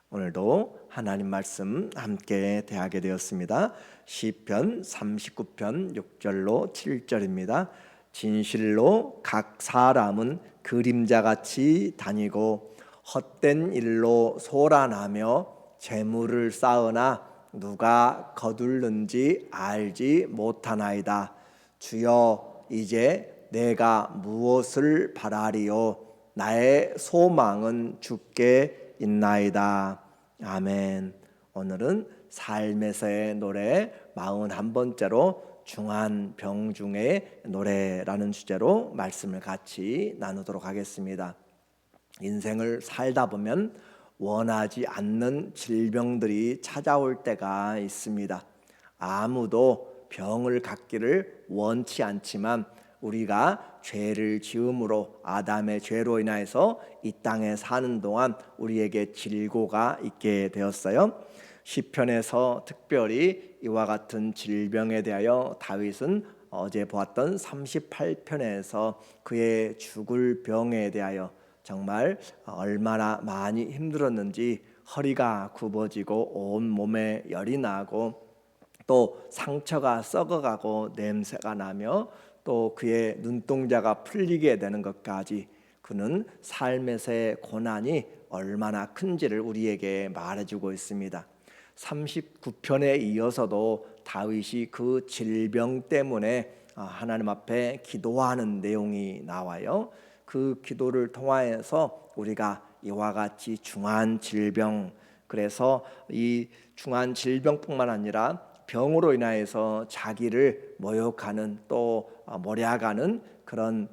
오늘도 하나님 말씀 함께 대하게 되었습니다. 시편 39편 6절로 7절입니다. 진실로 각 사람은 그림자같이 다니고 헛된 일로 소란하며 재물을 쌓으나 누가 거둘는지 알지 못하나이다. 주여, 이제 내가 무엇을 바라리요? 나의 소망은 주께 있나이다. 아멘. 오늘은 삶에서의 노래 41번째로 중한 병 중의 노래라는 주제로 말씀을 같이 나누도록 하겠습니다. 인생을 살다 보면 원하지 않는 질병들이 찾아올 때가 있습니다. 아무도 병을 갖기를 원치 않지만 우리가 죄를 지음으로, 아담의 죄로 인하여서 이 땅에 사는 동안 우리에게 질고가 있게 되었어요. 시편에서 특별히 이와 같은 질병에 대하여 다윗은 어제 보았던 38편에서 그의 죽을 병에 대하여 정말 얼마나 많이 힘들었는지, 허리가 굽어지고 온 몸에 열이 나고 또 상처가 썩어가고 냄새가 나며 또 그의 눈동자가 풀리게 되는 것까지, 그는 삶에서의 고난이 얼마나 큰지를 우리에게 말해주고 있습니다. 39편에 이어서도 다윗이 그 질병 때문에 하나님 앞에 기도하는 내용이 나와요. 그 기도를 통하여서 우리가 이와 같이 중한 질병, 그래서 이 중한 질병뿐만 아니라 병으로 인하여서 자기를 모욕하는, 또 몰아가는 그런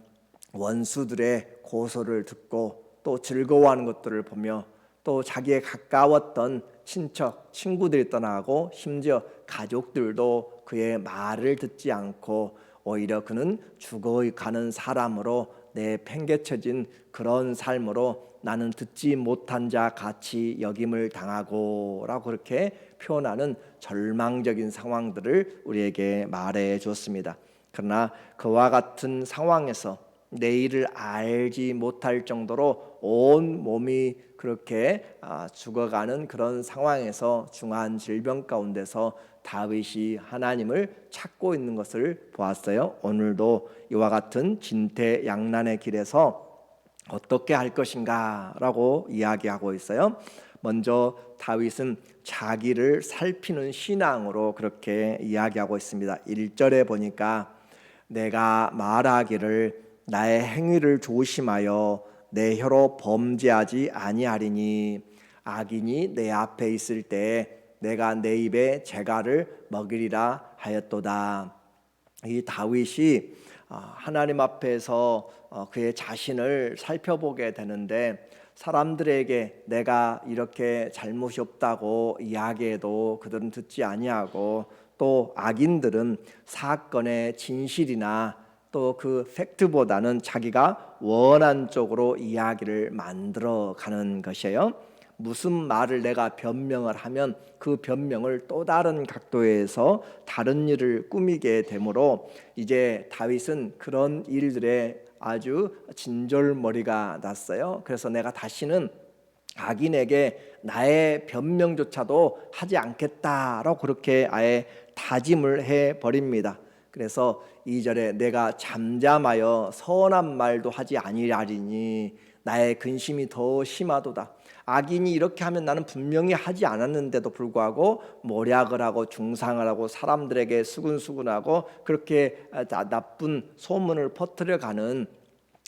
원수들의 고소를 듣고 또 즐거워하는 것들을 보며, 또 자기의 가까웠던 친척, 친구들이 떠나고 심지어 가족들도 그의 말을 듣지 않고 오히려 그는 죽어가는 사람으로 내팽개쳐진 그런 삶으로 나는 듣지 못한 자 같이 여김을 당하고 라고 그렇게 표현하는 절망적인 상황들을 우리에게 말해 주었습니다. 그러나 그와 같은 상황에서 내일을 알지 못할 정도로 온 몸이 그렇게 죽어가는 그런 상황에서 중한 질병 가운데서 다윗이 하나님을 찾고 있는 것을 보았어요. 오늘도 이와 같은 진퇴양난의 길에서 어떻게 할 것인가 라고 이야기하고 있어요. 먼저 다윗은 자기를 살피는 신앙으로 그렇게 이야기하고 있습니다. 1절에 보니까 내가 말하기를 나의 행위를 조심하여 내 혀로 범죄하지 아니하리니 악인이 내 앞에 있을 때 내가 내 입에 재갈을 먹이리라 하였도다. 이 다윗이 하나님 앞에서 그의 자신을 살펴보게 되는데, 사람들에게 내가 이렇게 잘못이 없다고 이야기해도 그들은 듣지 아니하고, 또 악인들은 사건의 진실이나 또 그 팩트보다는 자기가 원한 쪽으로 이야기를 만들어 가는 것이에요. 무슨 말을 내가 변명을 하면 그 변명을 또 다른 각도에서 다른 일을 꾸미게 되므로 이제 다윗은 그런 일들에 아주 진절머리가 났어요. 그래서 내가 다시는 악인에게 나의 변명조차도 하지 않겠다라고 그렇게 아예 다짐을 해버립니다. 그래서 2절에 내가 잠잠하여 선한 말도 하지 아니하리니 나의 근심이 더 심하도다. 악인이 이렇게 하면 나는 분명히 하지 않았는데도 불구하고 모략을 하고 중상을 하고 사람들에게 수근수근하고 그렇게 나쁜 소문을 퍼뜨려가는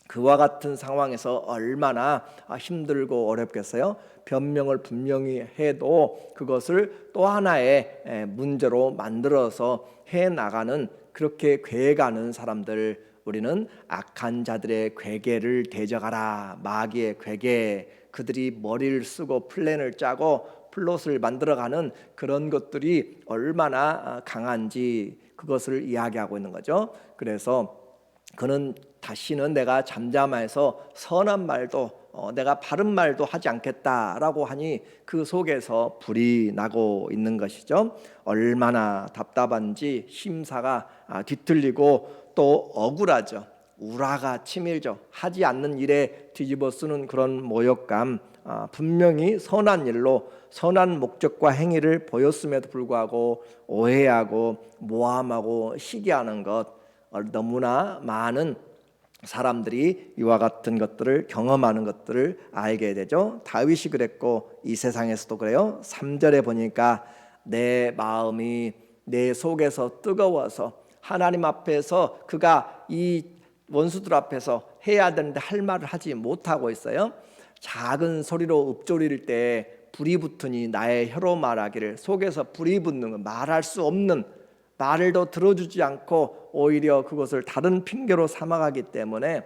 그와 같은 상황에서 얼마나 힘들고 어렵겠어요. 변명을 분명히 해도 그것을 또 하나의 문제로 만들어서 해나가는, 그렇게 괴가는 사람들, 우리는 악한 자들의 괴계를 대적하라. 마귀의 괴계, 그들이 머리를 쓰고 플랜을 짜고 플롯을 만들어가는 그런 것들이 얼마나 강한지 그것을 이야기하고 있는 거죠. 그래서 그는 다시는 내가 잠잠해서 선한 말도 내가 바른 말도 하지 않겠다라고 하니 그 속에서 불이 나고 있는 것이죠. 얼마나 답답한지 심사가 뒤틀리고 또 억울하죠. 우라가 치밀죠. 하지 않는 일에 뒤집어 쓰는 그런 모욕감, 분명히 선한 일로 선한 목적과 행위를 보였음에도 불구하고 오해하고 모함하고 시기하는 것, 너무나 많은 사람들이 이와 같은 것들을 경험하는 것들을 알게 되죠. 다윗이 그랬고 이 세상에서도 그래요. 3절에 보니까 내 마음이 내 속에서 뜨거워서 하나님 앞에서 그가 이 원수들 앞에서 해야 되는데 할 말을 하지 못하고 있어요. 작은 소리로 읊조릴 때 불이 붙으니 나의 혀로 말하기를, 속에서 불이 붙는 건 말할 수 없는, 말을 더 들어주지 않고 오히려 그것을 다른 핑계로 삼아가기 때문에,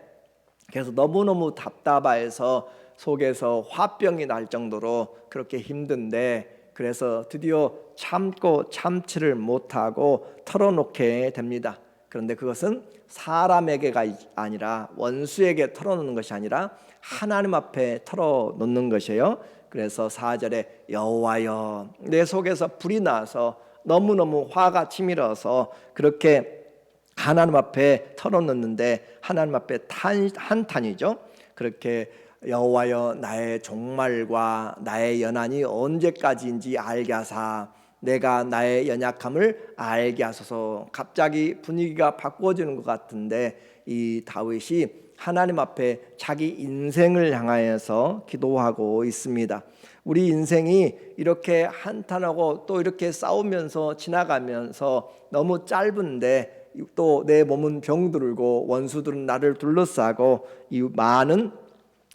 그래서 너무너무 답답해서 속에서 화병이 날 정도로 그렇게 힘든데, 그래서 드디어 참고 참지를 못하고 털어놓게 됩니다. 그런데 그것은 사람에게가 아니라, 원수에게 털어놓는 것이 아니라 하나님 앞에 털어놓는 것이에요. 그래서 4절에 여호와여, 내 속에서 불이 나서 너무너무 화가 치밀어서 그렇게 하나님 앞에 털어놓는데, 하나님 앞에 한탄이죠. 그렇게 여호와여, 나의 종말과 나의 연한이 언제까지인지 알게 하사, 내가 나의 연약함을 알게 하소서. 갑자기 분위기가 바꿔지는 것 같은데, 이 다윗이 하나님 앞에 자기 인생을 향하여서 기도하고 있습니다. 우리 인생이 이렇게 한탄하고 또 이렇게 싸우면서 지나가면서 너무 짧은데, 또 내 몸은 병들고 원수들은 나를 둘러싸고 이 많은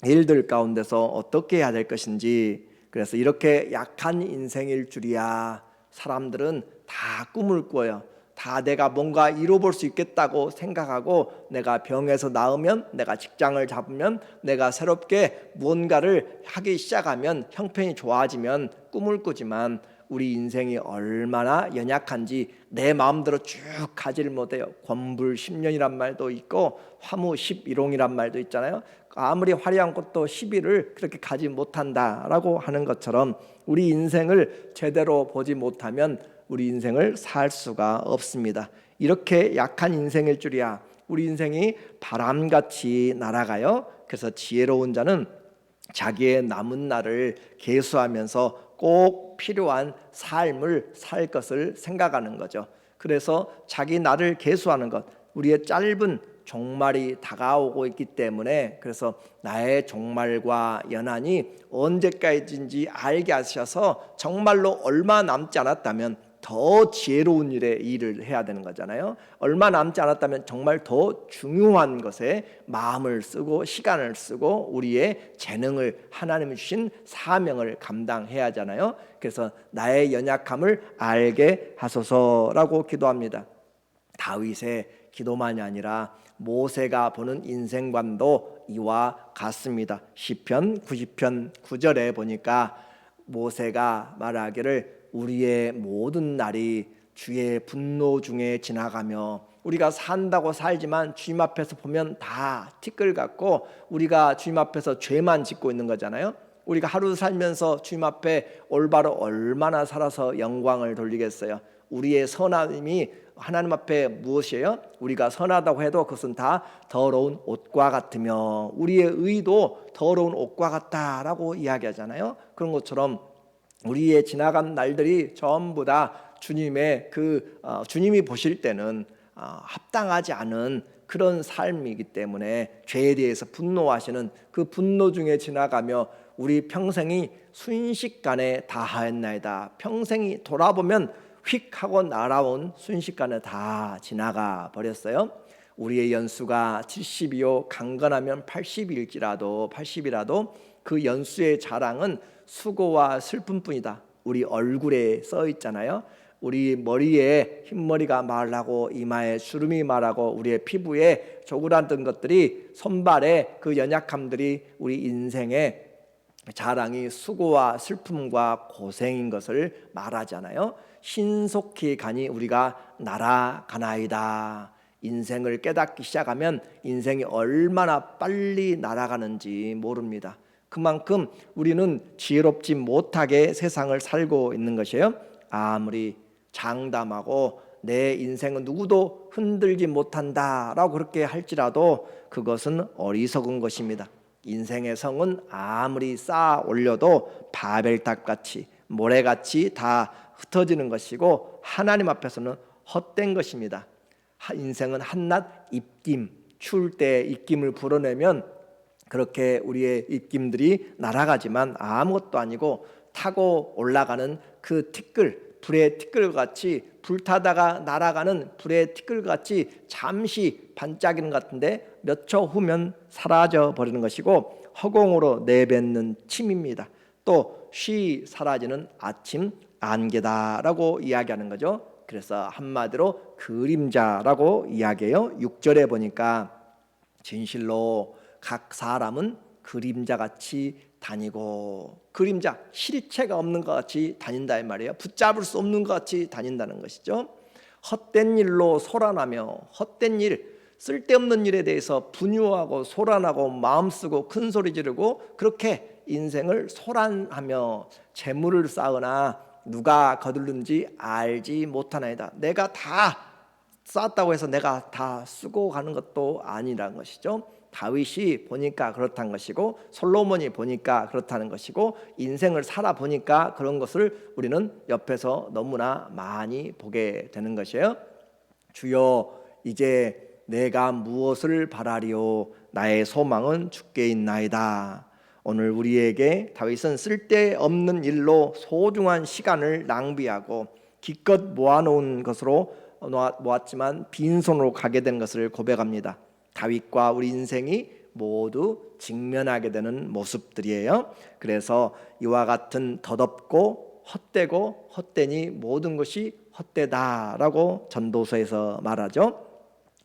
일들 가운데서 어떻게 해야 될 것인지, 그래서 이렇게 약한 인생일 줄이야 사람들은 다 꿈을 꿔요. 다 내가 뭔가 이뤄볼 수 있겠다고 생각하고, 내가 병에서 나으면, 내가 직장을 잡으면, 내가 새롭게 무언가를 하기 시작하면, 형편이 좋아지면 꿈을 꾸지만 우리 인생이 얼마나 연약한지 내 마음대로 쭉 가지를 못해요. 권불 10년이란 말도 있고 화무 11홍이란 말도 있잖아요. 아무리 화려한 것도 10일을 그렇게 가지 못한다라고 하는 것처럼, 우리 인생을 제대로 보지 못하면 우리 인생을 살 수가 없습니다. 이렇게 약한 인생일 줄이야. 우리 인생이 바람같이 날아가요. 그래서 지혜로운 자는 자기의 남은 날을 계수하면서 꼭 필요한 삶을 살 것을 생각하는 거죠. 그래서 자기 날을 계수하는 것, 우리의 짧은 종말이 다가오고 있기 때문에, 그래서 나의 종말과 연한이 언제까지인지 알게 하셔서 정말로 얼마 남지 않았다면 더 지혜로운 일을 해야 되는 거잖아요. 얼마 남지 않았다면 정말 더 중요한 것에 마음을 쓰고 시간을 쓰고 우리의 재능을, 하나님이 주신 사명을 감당해야 하잖아요. 그래서 나의 연약함을 알게 하소서라고 기도합니다. 다윗의 기도만이 아니라 모세가 보는 인생관도 이와 같습니다. 시편 90편 9절에 보니까 모세가 말하기를, 우리의 모든 날이 주의 분노 중에 지나가며, 우리가 산다고 살지만 주님 앞에서 보면 다 티끌 같고 우리가 주님 앞에서 죄만 짓고 있는 거잖아요. 우리가 하루 살면서 주님 앞에 올바로 얼마나 살아서 영광을 돌리겠어요. 우리의 선함이 하나님 앞에 무엇이에요? 우리가 선하다고 해도 그것은 다 더러운 옷과 같으며 우리의 의도 더러운 옷과 같다라고 이야기하잖아요. 그런 것처럼 우리의 지나간 날들이 전부 다 주님의 주님이 보실 때는 합당하지 않은 그런 삶이기 때문에, 죄에 대해서 분노하시는 그 분노 중에 지나가며 우리 평생이 순식간에 다하였나이다. 평생이 돌아보면 휙 하고 날아온 순식간에 다 지나가 버렸어요. 우리의 연수가 70이요 강건하면 80이라도 그 연수의 자랑은 수고와 슬픔뿐이다. 우리 얼굴에 써 있잖아요. 우리 머리에 흰머리가 말하고 이마에 주름이 말하고 우리의 피부에 조그라든 것들이, 손발에 그 연약함들이 우리 인생의 자랑이 수고와 슬픔과 고생인 것을 말하잖아요. 신속히 가니 우리가 날아가나이다. 인생을 깨닫기 시작하면 인생이 얼마나 빨리 날아가는지 모릅니다. 그만큼 우리는 지혜롭지 못하게 세상을 살고 있는 것이에요. 아무리 장담하고 내 인생은 누구도 흔들지 못한다라고 그렇게 할지라도 그것은 어리석은 것입니다. 인생의 성은 아무리 쌓아 올려도 바벨탑같이 모래같이 다 흩어지는 것이고 하나님 앞에서는 헛된 것입니다. 인생은 한낱 입김, 추울 때 입김을 불어내면 그렇게 우리의 입김들이 날아가지만 아무것도 아니고 타고 올라가는 그 티끌, 불의 티끌같이 불타다가 날아가는 불의 티끌같이 잠시 반짝이는 것 같은데 몇 초 후면 사라져 버리는 것이고 허공으로 내뱉는 침입니다. 또 쉬 사라지는 아침 안개다라고 이야기하는 거죠. 그래서 한마디로 그림자라고 이야기해요. 6절에 보니까 진실로 각 사람은 그림자같이 다니고, 그림자, 실체가 없는 것 같이 다닌다 이 말이에요. 붙잡을 수 없는 것 같이 다닌다는 것이죠. 헛된 일로 소란하며, 헛된 일, 쓸데없는 일에 대해서 분유하고 소란하고 마음 쓰고 큰 소리 지르고 그렇게 인생을 소란하며 재물을 쌓으나 누가 거둘는지 알지 못하나이다. 내가 다 쌓았다고 해서 내가 다 쓰고 가는 것도 아니라는 것이죠. 다윗이 보니까 그렇다는 것이고 솔로몬이 보니까 그렇다는 것이고 인생을 살아보니까 그런 것을 우리는 옆에서 너무나 많이 보게 되는 것이에요. 주여 이제 내가 무엇을 바라리요? 나의 소망은 주께 있나이다. 오늘 우리에게 다윗은 쓸데없는 일로 소중한 시간을 낭비하고 기껏 모아놓은 것으로 모았지만 빈손으로 가게 된 것을 고백합니다. 다윗과 우리 인생이 모두 직면하게 되는 모습들이에요. 그래서 이와 같은 덧없고 헛되고 헛되니 모든 것이 헛되다라고 전도서에서 말하죠.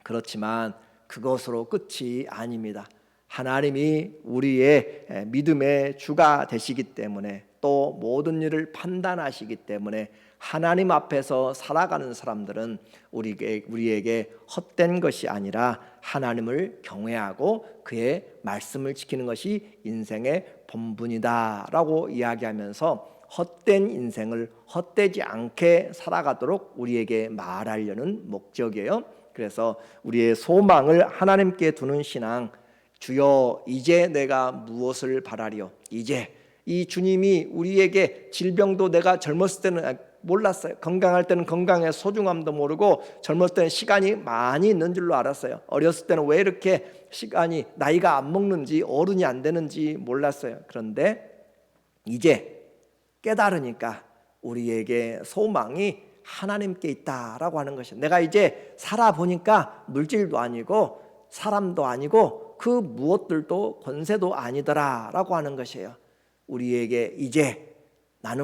그렇지만 그것으로 끝이 아닙니다. 하나님이 우리의 믿음의 주가 되시기 때문에 또 모든 일을 판단하시기 때문에 하나님 앞에서 살아가는 사람들은 우리에게 헛된 것이 아니라 하나님을 경외하고 그의 말씀을 지키는 것이 인생의 본분이다라고 이야기하면서 헛된 인생을 헛되지 않게 살아가도록 우리에게 말하려는 목적이에요. 그래서 우리의 소망을 하나님께 두는 신앙, 주여 이제 내가 무엇을 바라리요? 이제 이 주님이 우리에게 질병도 내가 젊었을 때는 몰랐어요. 건강할 때는 건강의 소중함도 모르고 젊었을 때는 시간이 많이 있는 줄로 알았어요. 어렸을 때는 왜 이렇게 시간이 나이가 안 먹는지 어른이 안 되는지 몰랐어요. 그런데 이제 깨달으니까 우리에게 소망이 하나님께 있다라고 하는 것이에요. 내가 이제 살아보니까 물질도 아니고 사람도 아니고 그 무엇들도 권세도 아니더라라고 하는 것이에요. 우리에게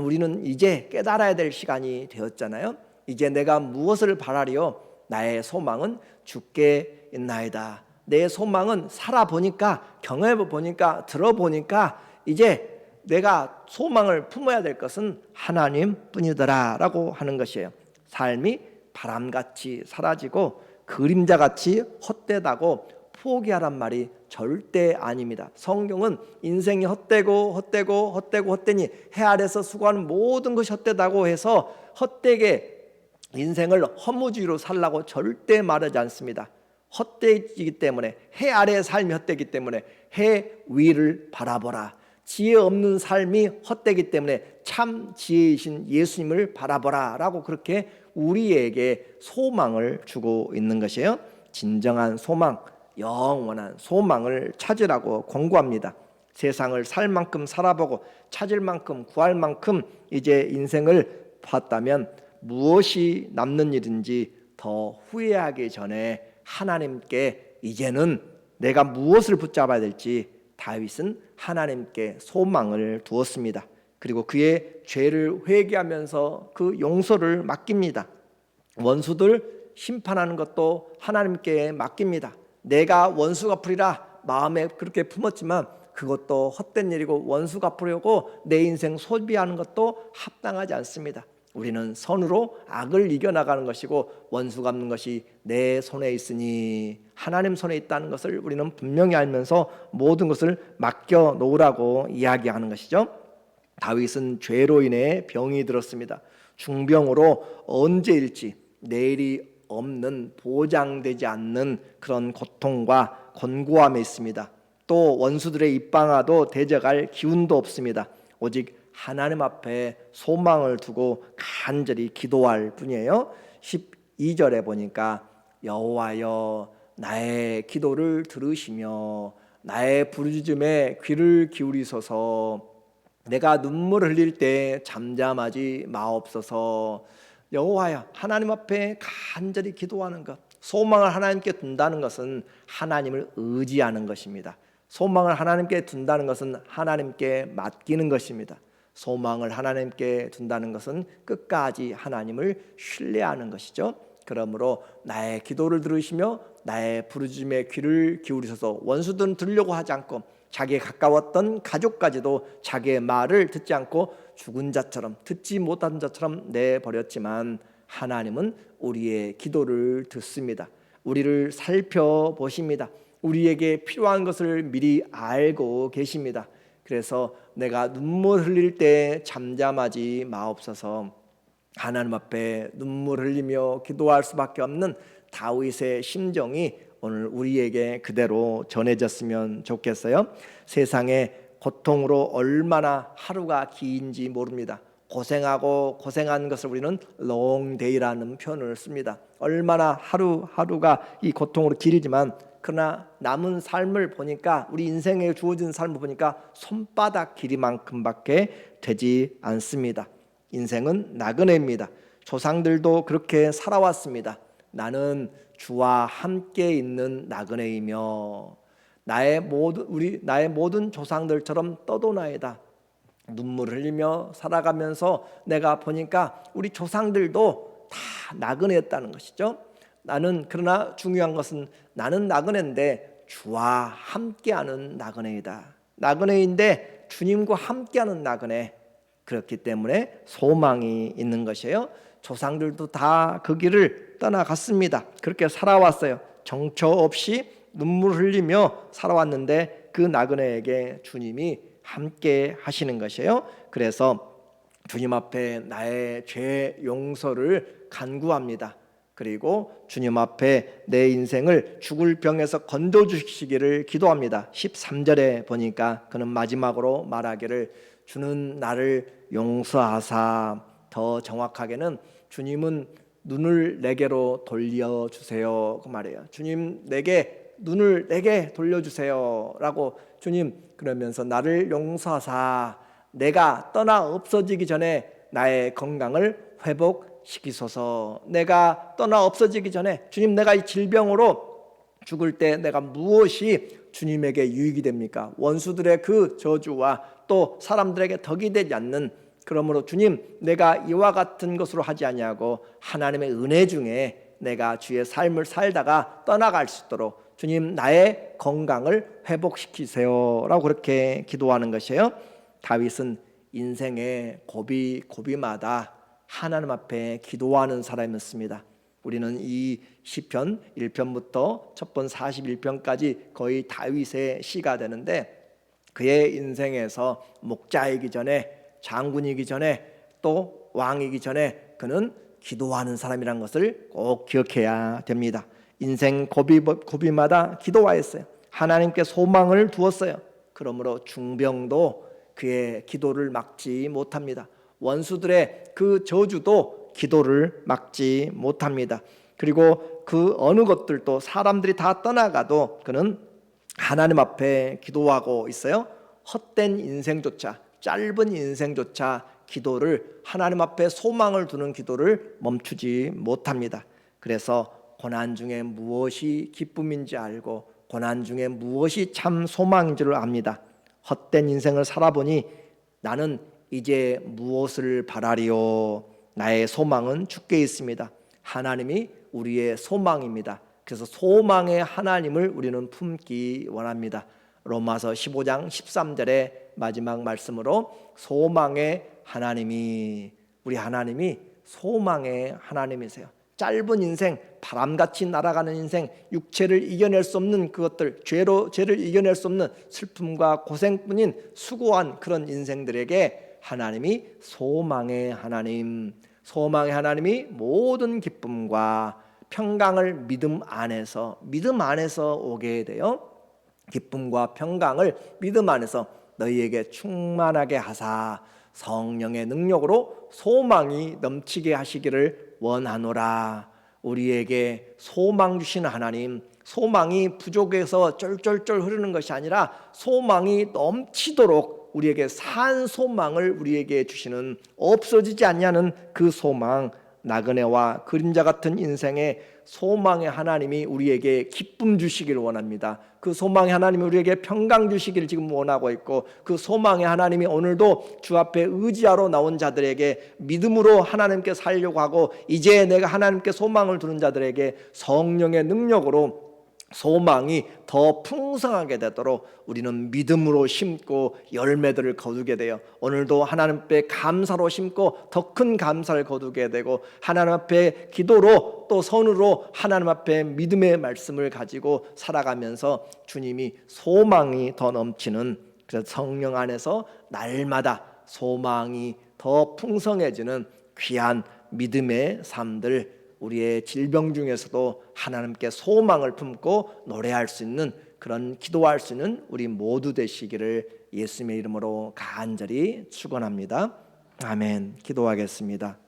우리는 이제 깨달아야 될 시간이 되었잖아요. 이제 내가 무엇을 바라리요? 나의 소망은 주께 있나이다. 내 소망은 살아보니까 경험해보니까 들어보니까 이제 내가 소망을 품어야 될 것은 하나님뿐이더라라고 하는 것이에요. 삶이 바람같이 사라지고 그림자같이 헛되다고 포기하란 말이 절대 아닙니다. 성경은 인생이 헛되니 해 아래서 수고하는 모든 것이 헛되다고 해서 헛되게 인생을 허무주의로 살라고 절대 말하지 않습니다. 헛되기 때문에 해 아래의 삶이 헛되기 때문에 해 위를 바라보라. 지혜 없는 삶이 헛되기 때문에 참 지혜이신 예수님을 바라보라 라고 그렇게 우리에게 소망을 주고 있는 것이에요. 진정한 소망, 영원한 소망을 찾으라고 권고합니다. 세상을 살 만큼 살아보고 찾을 만큼 구할 만큼 이제 인생을 봤다면 무엇이 남는 일인지 더 후회하기 전에 하나님께 이제는 내가 무엇을 붙잡아야 될지 다윗은 하나님께 소망을 두었습니다. 그리고 그의 죄를 회개하면서 그 용서를 맡깁니다. 원수들 심판하는 것도 하나님께 맡깁니다. 내가 원수 갚으리라 마음에 그렇게 품었지만 그것도 헛된 일이고 원수 갚으려고 내 인생 소비하는 것도 합당하지 않습니다. 우리는 선으로 악을 이겨나가는 것이고 원수 갚는 것이 내 손에 있으니 하나님 손에 있다는 것을 우리는 분명히 알면서 모든 것을 맡겨 놓으라고 이야기하는 것이죠. 다윗은 죄로 인해 병이 들었습니다. 중병으로 언제일지 내일이 없는, 보장되지 않는 그런 고통과 곤고함에 있습니다. 또 원수들의 입방아도 대적할 기운도 없습니다. 오직 하나님 앞에 소망을 두고 간절히 기도할 뿐이에요. 12절에 보니까 여호와여 나의 기도를 들으시며 나의 부르짖음에 귀를 기울이소서. 내가 눈물 흘릴 때 잠잠하지 마옵소서. 여호와야, 하나님 앞에 간절히 기도하는 것, 소망을 하나님께 둔다는 것은 하나님을 의지하는 것입니다. 소망을 하나님께 둔다는 것은 하나님께 맡기는 것입니다. 소망을 하나님께 둔다는 것은 끝까지 하나님을 신뢰하는 것이죠. 그러므로 나의 기도를 들으시며 나의 부르짖음에 귀를 기울이셔서, 원수들은 들으려고 하지 않고 자기에 가까웠던 가족까지도 자기의 말을 듣지 않고 죽은 자처럼, 듣지 못한 자처럼 내버렸지만 하나님은 우리의 기도를 듣습니다. 우리를 살펴보십니다. 우리에게 필요한 것을 미리 알고 계십니다. 그래서 내가 눈물 흘릴 때 잠잠하지 마옵소서. 하나님 앞에 눈물 흘리며 기도할 수밖에 없는 다윗의 심정이 오늘 우리에게 그대로 전해졌으면 좋겠어요. 세상의 고통으로 얼마나 하루가 긴지 모릅니다. 고생하고 고생한 것을 우리는 long day라는 표현을 씁니다. 얼마나 하루하루가 이 고통으로 길지만 그러나 남은 삶을 보니까, 우리 인생에 주어진 삶을 보니까 손바닥 길이만큼밖에 되지 않습니다. 인생은 나그네입니다. 조상들도 그렇게 살아왔습니다. 나는 주와 함께 있는 나그네이며 나의 모든 조상들처럼 떠도나이다. 눈물 흘리며 살아가면서 내가 보니까 우리 조상들도 다 나그네였다는 것이죠. 그러나 중요한 것은 나는 나그네인데 주와 함께하는 나그네이다. 나그네인데 주님과 함께하는 나그네. 그렇기 때문에 소망이 있는 것이에요. 조상들도 다 그 길을 떠나갔습니다. 그렇게 살아왔어요. 정처 없이 눈물 흘리며 살아왔는데 그 나그네에게 주님이 함께 하시는 것이에요. 그래서 주님 앞에 나의 죄 용서를 간구합니다. 그리고 주님 앞에 내 인생을 죽을 병에서 건져주시기를 기도합니다. 13절에 보니까 그는 마지막으로 말하기를 주는 나를 용서하사, 더 정확하게는 주님은 눈을 내게로 돌려주세요 그 말이에요. 주님 눈을 내게 돌려주세요 라고, 주님 그러면서 나를 용서하사 내가 떠나 없어지기 전에 나의 건강을 회복시키소서. 내가 떠나 없어지기 전에 주님, 내가 이 질병으로 죽을 때 내가 무엇이 주님에게 유익이 됩니까? 원수들의 그 저주와 또 사람들에게 덕이 되지 않는, 그러므로 주님 내가 이와 같은 것으로 하지 아니하고 하나님의 은혜 중에 내가 주의 삶을 살다가 떠나갈 수 있도록 주님 나의 건강을 회복시키세요 라고 그렇게 기도하는 것이에요. 다윗은 인생의 고비마다 하나님 앞에 기도하는 사람이었습니다. 우리는 이 시편 1편부터 첫번 41편까지 거의 다윗의 시가 되는데, 그의 인생에서 목자이기 전에, 장군이기 전에, 또 왕이기 전에 그는 기도하는 사람이라는 것을 꼭 기억해야 됩니다. 인생 고비마다 기도하였어요. 하나님께 소망을 두었어요. 그러므로 중병도 그의 기도를 막지 못합니다. 원수들의 그 저주도 기도를 막지 못합니다. 그리고 그 어느 것들도 사람들이 다 떠나가도 그는 하나님 앞에 기도하고 있어요. 헛된 인생조차, 짧은 인생조차 기도를, 하나님 앞에 소망을 두는 기도를 멈추지 못합니다. 그래서 고난 중에 무엇이 기쁨인지 알고 고난 중에 무엇이 참 소망인 줄 압니다. 헛된 인생을 살아보니 나는 이제 무엇을 바라리요? 나의 소망은 주께 있습니다. 하나님이 우리의 소망입니다. 그래서 소망의 하나님을 우리는 품기 원합니다. 로마서 15장 13절의 마지막 말씀으로 소망의 하나님이, 우리 하나님이 소망의 하나님이세요. 짧은 인생, 바람같이 날아가는 인생, 육체를 이겨낼 수 없는 그것들, 죄를 이겨낼 수 없는 슬픔과 고생뿐인 수고한 그런 인생들에게 하나님이 소망의 하나님, 소망의 하나님이 모든 기쁨과 평강을 믿음 안에서 오게 돼요. 기쁨과 평강을 믿음 안에서 너희에게 충만하게 하사 성령의 능력으로 소망이 넘치게 하시기를 원하노라. 우리에게 소망 주시는 하나님, 소망이 부족해서 쫄쫄쫄 흐르는 것이 아니라 소망이 넘치도록 우리에게 산 소망을 우리에게 주시는, 없어지지 않냐는 그 소망, 나그네와 그림자 같은 인생의 소망의 하나님이 우리에게 기쁨 주시기를 원합니다. 그 소망의 하나님이 우리에게 평강 주시기를 지금 원하고 있고, 그 소망의 하나님이 오늘도 주 앞에 의지하러 나온 자들에게 믿음으로 하나님께 살려고 하고, 이제 내가 하나님께 소망을 두는 자들에게 성령의 능력으로 소망이 더 풍성하게 되도록 우리는 믿음으로 심고 열매들을 거두게 돼요. 오늘도 하나님 앞에 감사로 심고 더 큰 감사를 거두게 되고, 하나님 앞에 기도로 또 선으로 하나님 앞에 믿음의 말씀을 가지고 살아가면서 주님이 소망이 더 넘치는, 그래서 성령 안에서 날마다 소망이 더 풍성해지는 귀한 믿음의 삶들, 우리의 질병 중에서도 하나님께 소망을 품고 노래할 수 있는, 그런 기도할 수 있는 우리 모두 되시기를 예수님의 이름으로 간절히 축원합니다. 아멘. 기도하겠습니다.